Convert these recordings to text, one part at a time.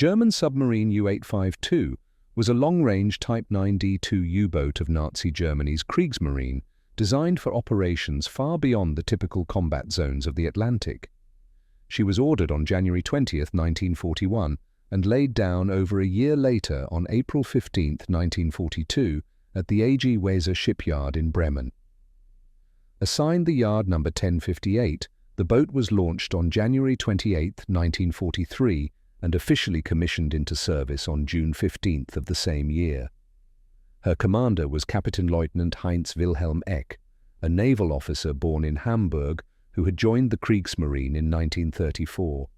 German submarine U-852 was a long-range Type 9D2 U-boat of Nazi Germany's Kriegsmarine, designed for operations far beyond the typical combat zones of the Atlantic. She was ordered on January 20, 1941, and laid down over a year later on April 15, 1942, at the WWII shipyard in Bremen. Assigned the yard number 1058, the boat was launched on January 28, 1943, and officially commissioned into service on June 15 of the same year. Her commander was Kapitänleutnant Heinz-Wilhelm Eck, a naval officer born in Hamburg who had joined the Kriegsmarine in 1934.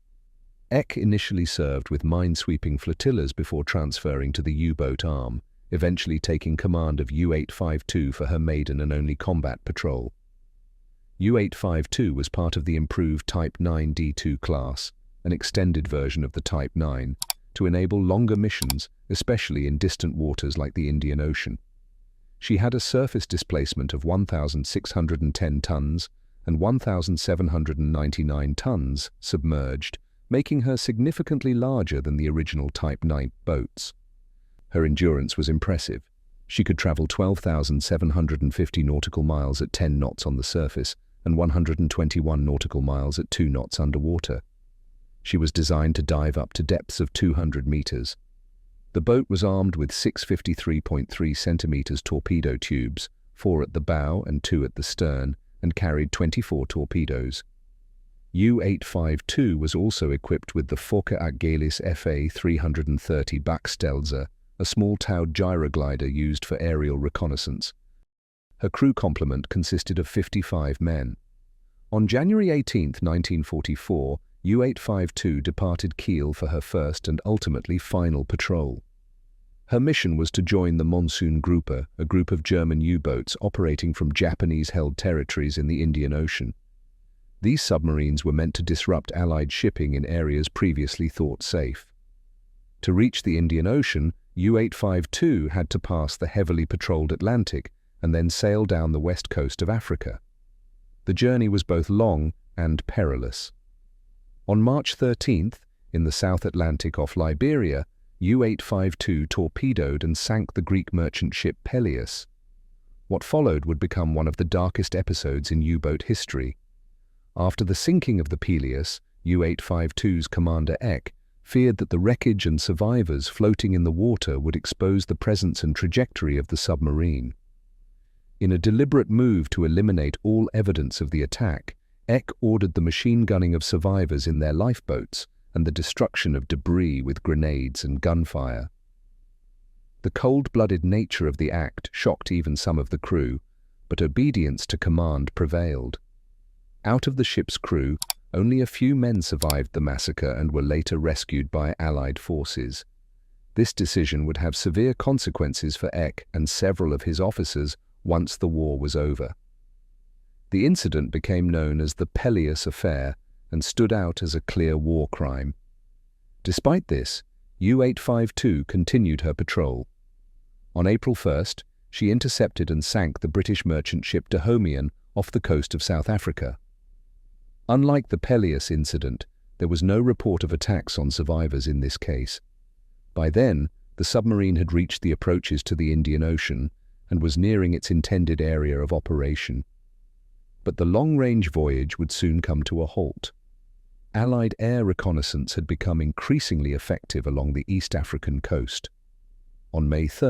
Eck initially served with minesweeping flotillas before transferring to the U-boat arm, eventually taking command of U-852 for her maiden and only combat patrol. U-852 was part of the improved Type 9D2 class, an extended version of the Type 9, to enable longer missions, especially in distant waters like the Indian Ocean. She had a surface displacement of 1,610 tons and 1,799 tons submerged, making her significantly larger than the original Type 9 boats. Her endurance was impressive. She could travel 12,750 nautical miles at 10 knots on the surface and 121 nautical miles at 2 knots underwater. She was designed to dive up to depths of 200 meters. The boat was armed with 6 53.3 centimeters torpedo tubes, 4 at the bow and 2 at the stern, and carried 24 torpedoes. U-852 was also equipped with the Fokker Achilles FA-330 Backstelzer, a small-towed gyroglider used for aerial reconnaissance. Her crew complement consisted of 55 men. On January 18, 1944, U-852 departed Kiel for her first and ultimately final patrol. Her mission was to join the Monsoon Grouper, a group of German U-boats operating from Japanese-held territories in the Indian Ocean. These submarines were meant to disrupt Allied shipping in areas previously thought safe. To reach the Indian Ocean, U-852 had to pass the heavily patrolled Atlantic and then sail down the west coast of Africa. The journey was both long and perilous. On March 13th, in the South Atlantic off Liberia, U-852 torpedoed and sank the Greek merchant ship Peleus. What followed would become one of the darkest episodes in U-boat history. After the sinking of the Peleus, U-852's commander Eck feared that the wreckage and survivors floating in the water would expose the presence and trajectory of the submarine. In a deliberate move to eliminate all evidence of the attack, Eck ordered the machine gunning of survivors in their lifeboats and the destruction of debris with grenades and gunfire. The cold-blooded nature of the act shocked even some of the crew, but obedience to command prevailed. Out of the ship's crew, only a few men survived the massacre and were later rescued by Allied forces. This decision would have severe consequences for Eck and several of his officers once the war was over. The incident became known as the Peleus Affair and stood out as a clear war crime. Despite this, U-852 continued her patrol. On April 1st, she intercepted and sank the British merchant ship Dahomey off the coast of South Africa. Unlike the Peleus incident, there was no report of attacks on survivors in this case. By then, the submarine had reached the approaches to the Indian Ocean and was nearing its intended area of operation. But the long-range voyage would soon come to a halt. Allied air reconnaissance had become increasingly effective along the East African coast. On May 3,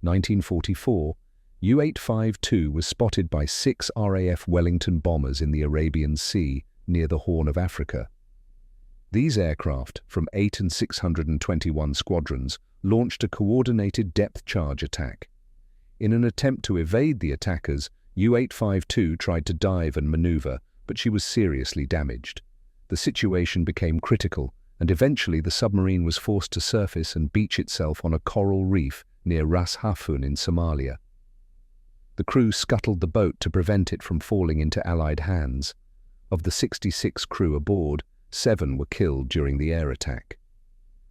1944, U-852 was spotted by 6 RAF Wellington bombers in the Arabian Sea near the Horn of Africa. These aircraft, from 8 and 621 squadrons, launched a coordinated depth charge attack. In an attempt to evade the attackers, U-852 tried to dive and maneuver, but she was seriously damaged. The situation became critical, and eventually the submarine was forced to surface and beach itself on a coral reef near Ras Hafun in Somalia. The crew scuttled the boat to prevent it from falling into Allied hands. Of the 66 crew aboard, 7 were killed during the air attack.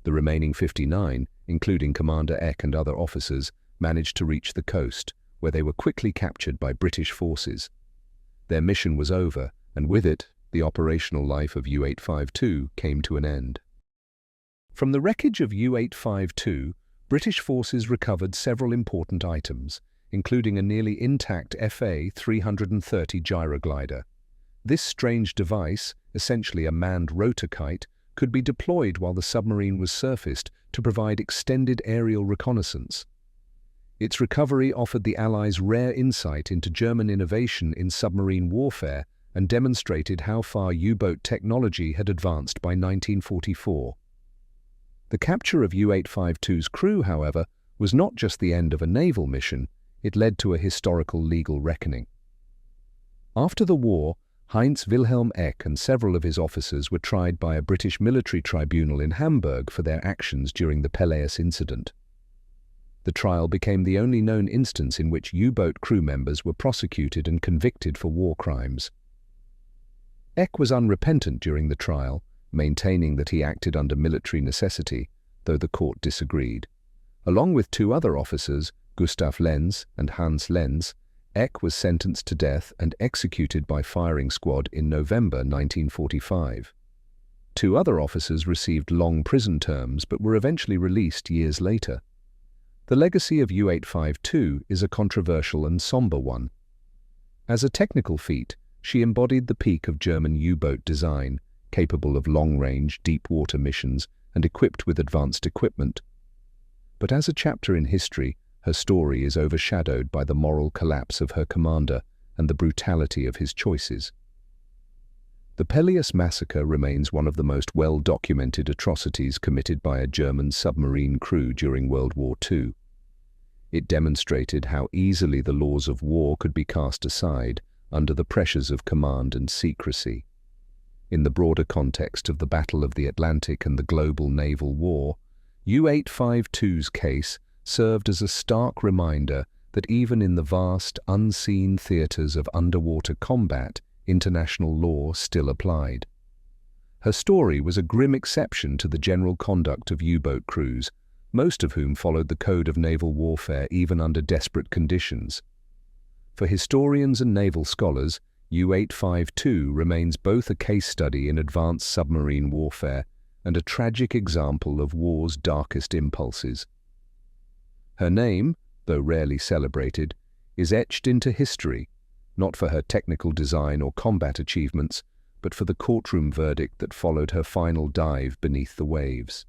The remaining 59, including Commander Eck and other officers, managed to reach the coast, where they were quickly captured by British forces. Their mission was over, and with it, the operational life of U-852 came to an end. From the wreckage of U-852, British forces recovered several important items, including a nearly intact FA-330 gyroglider. This strange device, essentially a manned rotor kite, could be deployed while the submarine was surfaced to provide extended aerial reconnaissance. Its recovery offered the Allies rare insight into German innovation in submarine warfare and demonstrated how far U-boat technology had advanced by 1944. The capture of U-852's crew, however, was not just the end of a naval mission, it led to a historical legal reckoning. After the war, Heinz-Wilhelm Eck and several of his officers were tried by a British military tribunal in Hamburg for their actions during the Peleus incident. The trial became the only known instance in which U-boat crew members were prosecuted and convicted for war crimes. Eck was unrepentant during the trial, maintaining that he acted under military necessity, though the court disagreed. Along with two other officers, Gustav Lenz and Hans Lenz, Eck was sentenced to death and executed by firing squad in November 1945. Two other officers received long prison terms but were eventually released years later. The legacy of U-852 is a controversial and somber one. As a technical feat, she embodied the peak of German U-boat design, capable of long-range, deep-water missions and equipped with advanced equipment. But as a chapter in history, her story is overshadowed by the moral collapse of her commander and the brutality of his choices. The Peleus massacre remains one of the most well-documented atrocities committed by a German submarine crew during World War II. It demonstrated how easily the laws of war could be cast aside under the pressures of command and secrecy. In the broader context of the Battle of the Atlantic and the global naval war, U-852's case served as a stark reminder that even in the vast, unseen theaters of underwater combat, international law still applied. Her story was a grim exception to the general conduct of U-boat crews, most of whom followed the code of naval warfare even under desperate conditions. For historians and naval scholars, U-852 remains both a case study in advanced submarine warfare and a tragic example of war's darkest impulses. Her name, though rarely celebrated, is etched into history, not for her technical design or combat achievements, but for the courtroom verdict that followed her final dive beneath the waves.